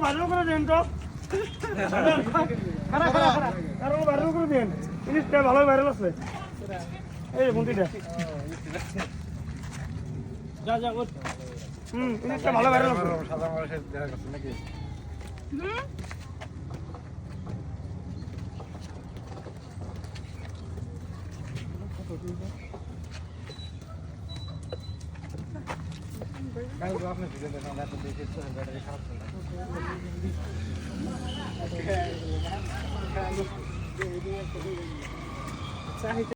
ভালো করে দেন তো ভালো করে দেন জিনিসটা ভালো ভাইরাল আছে এই বন্ধুটা যা যা জিনিসটা ভালো ভাইরাল আছে সাদা মানুষের দেখা যাচ্ছে নাকি আপনি ভিডিও দেখেন দেখে ব্যাটারি খারাপ